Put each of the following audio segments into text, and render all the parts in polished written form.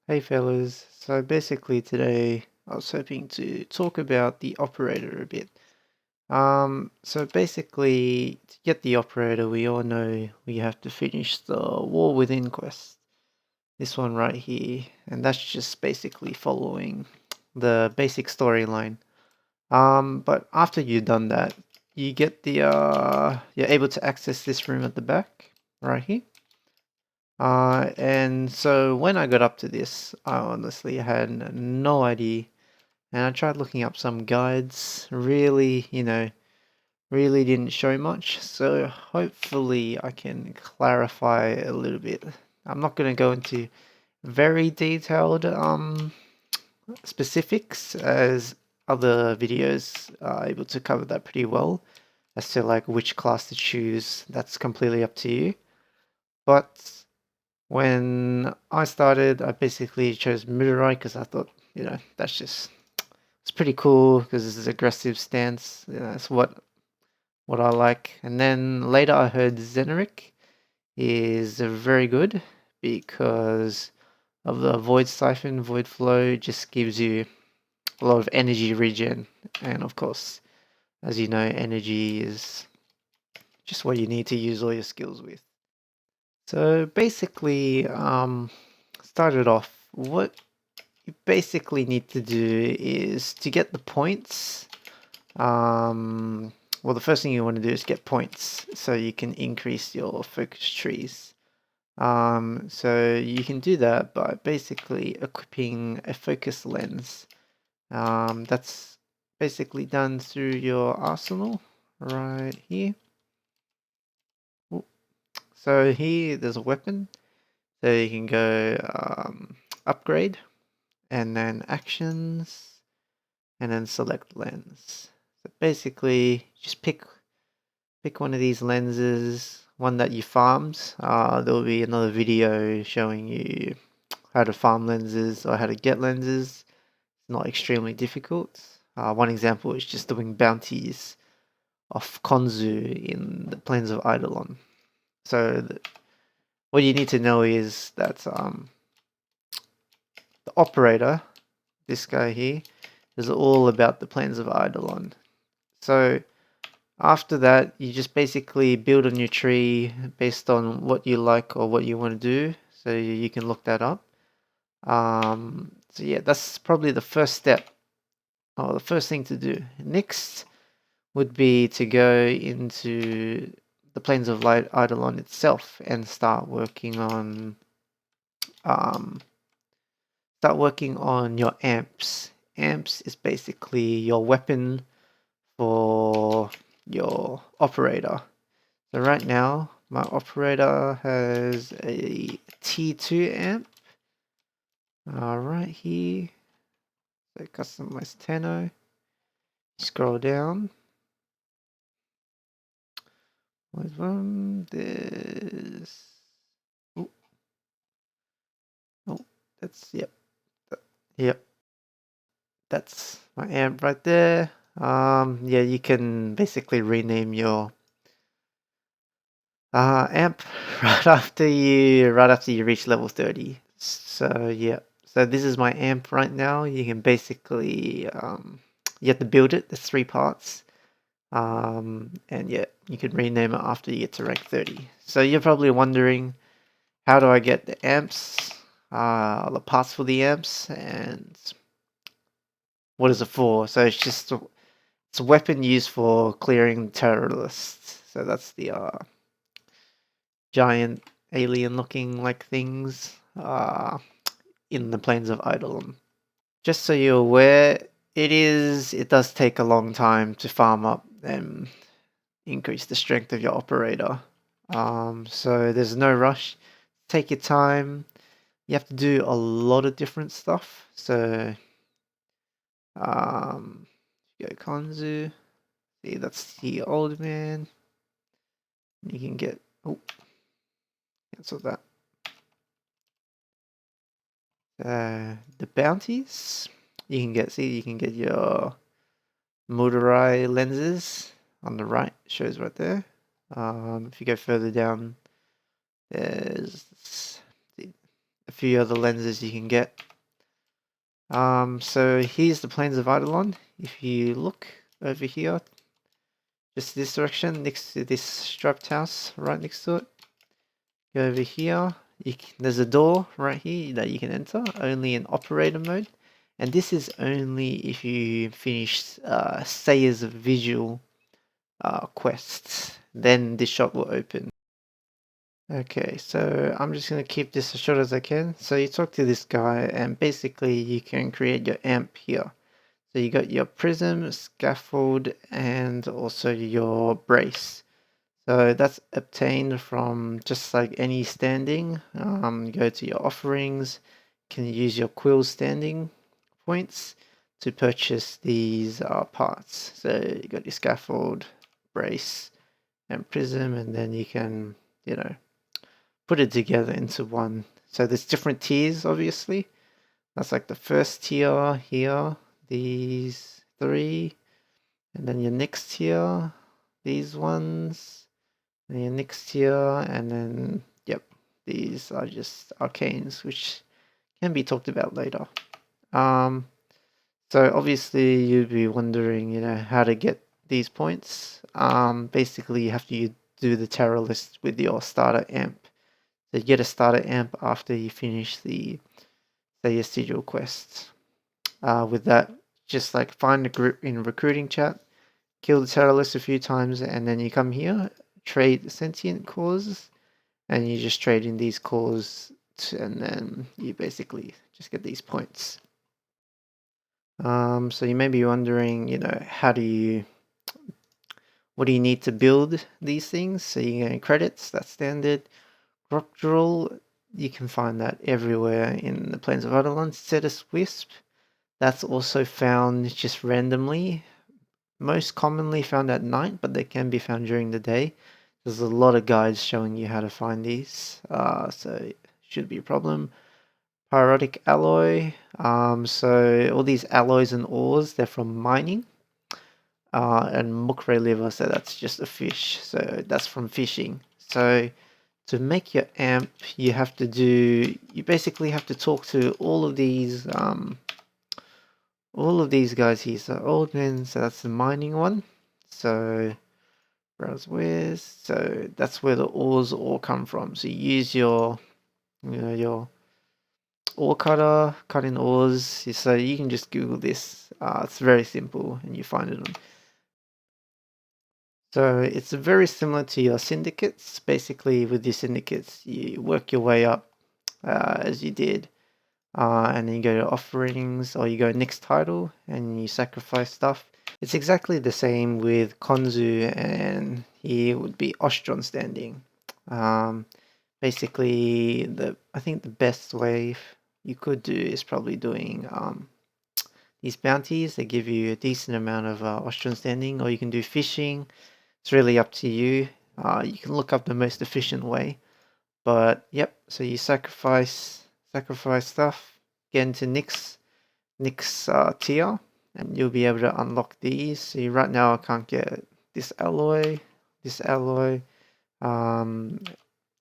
Hey fellas, so basically today I was hoping to talk about the operator a bit. So basically to get the operator we all know we have to finish the War Within quest. This one right here, and that's just basically following the basic storyline. But after you've done that, you get the you're able to access this room at the back, right here. And so when I got up to this, I honestly had no idea. And I tried looking up some guides, really, really didn't show much. So hopefully I can clarify a little bit. I'm not going to go into very detailed specifics as other videos are able to cover that pretty well as to like which class to choose. That's completely up to you. But when I started, I basically chose MADURAI because I thought, that's just it's pretty cool because it's an aggressive stance. That's what I like. And then later I heard Zeneric is very good because of the Void Siphon, Void Flow just gives you a lot of energy regen. And of course, as you know, energy is just what you need to use all your skills with. So basically, started off, what you basically need to do is to get the points. Well, the first thing you want to do is get points so you can increase your focus trees. So you can do that by basically equipping a focus lens. That's basically done through your arsenal right here. Ooh. So here there's a weapon, so you can go upgrade and then actions and then select lens. So basically just pick one of these lenses, one that you farmed. There'll be another video showing you how to farm lenses or how to get lenses. It's not extremely difficult. One example is just doing bounties of Konzu in the Plains of Eidolon. So what you need to know is that the operator, this guy here, is all about the Plains of Eidolon. So after that, you just basically build a new tree based on what you like or what you want to do. So you can look that up. So yeah, that's probably the first step or the first thing to do. Next would be to go into the Plains of Eidolon itself and um, start working on your amps. Amps is basically your weapon for your operator. So right now, my operator has a T2 amp. Right here. So customize Tenno. Scroll down. There's one. There's. Oh, oh, that's yep. Yep. That's my amp right there. Yeah, you can basically rename your amp right after you reach level 30. So yeah, so this is my amp right now. You can basically you have to build it. There's 3 parts. And yeah, you can rename it after you get to rank 30. So you're probably wondering, how do I get the amps, the parts for the amps, and what is it for? So it's a weapon used for clearing terrorists. So that's the giant alien-looking like things in the Plains of Eidolon. Just so you're aware, it does take a long time to farm up and increase the strength of your operator. So there's no rush. Take your time. You have to do a lot of different stuff. So go Konzu. See, that's the old man. You can get cancel that. The bounties. You can get your MADURAI lenses on the right. Shows right there. If you go further down, there's the few other lenses you can get. So here's the plains of Eidolon. If you look over here, just this direction, next to this striped house, right next to it, go over here. There's a door right here that you can enter, only in operator mode. And this is only if you finish Sayer's visual quests, then this shop will open. Okay, so I'm just going to keep this as short as I can. So you talk to this guy and basically you can create your amp here. So you got your prism, scaffold, and also your brace. So that's obtained from just like any standing. Go to your offerings, can use your QUILLS standing points to purchase these parts. So you got your scaffold, brace, and prism, and then you can, you know, put it together into one. So there's different tiers, obviously. That's like the first tier here, these three, and then your next tier, these ones, and your next tier, and then, yep, these are just arcanes, which can be talked about later. So obviously you'd be wondering, you know, how to get these points. Basically you have to do the terror list with your starter amp. So you get a starter amp after you finish the Sayer's sigil quest. With that, just like find a group in recruiting chat, kill the terrorist a few times, and then you come here, trade sentient cores, and you just trade in these cores, and then you basically just get these points. So you may be wondering, you know, what do you need to build these things? So you get credits, that's standard. Rock drill, you can find that everywhere in the plains of Eidolon. Cetus wisp, that's also found just randomly. Most commonly found at night, but they can be found during the day. There's a lot of guides showing you how to find these, so it shouldn't be a problem. Pyrotic alloy, so all these alloys and ores, they're from mining. And Mukre liver, so that's just a fish, so that's from fishing. So to make your amp, you basically have to talk to all of these guys here. So old men, so that's the mining one. So browse where's, so that's where the ores all come from. So you use your ore cutter, cut in ores. So you can just Google this. It's very simple, and you find it on. So it's very similar to your syndicates. Basically, with your syndicates, you work your way up as you did. And then you go to offerings, or you go next title and you sacrifice stuff. It's exactly the same with Konzu, and here would be Ostron standing. Basically, I think the best way you could do is probably doing these bounties. They give you a decent amount of Ostron standing, or you can do fishing. It's really up to you. You can look up the most efficient way. But yep, so you sacrifice stuff, get into next tier, and you'll be able to unlock these. See, right now I can't get this alloy, and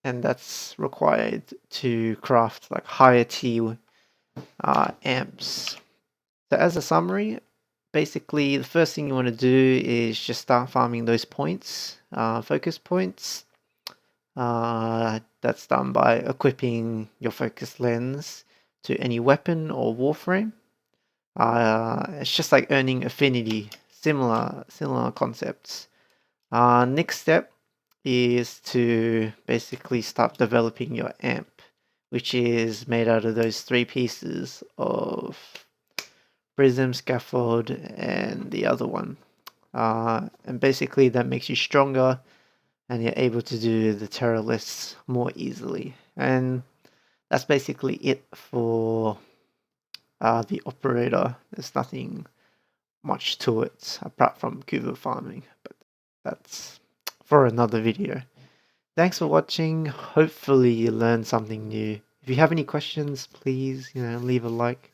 that's required to craft like higher tier amps. So as a summary, basically the first thing you want to do is just start farming those points, focus points. That's done by equipping your focus lens to any weapon or warframe. It's just like earning affinity, similar concepts. Next step is to basically start developing your amp, which is made out of those three pieces of prism, scaffold, and the other one. And basically that makes you stronger, and you're able to do the terror lists more easily. And that's basically it for the operator. There's nothing much to it apart from Kuva farming, but that's for another video. Thanks for watching. Hopefully you learned something new. If you have any questions, please, leave a like.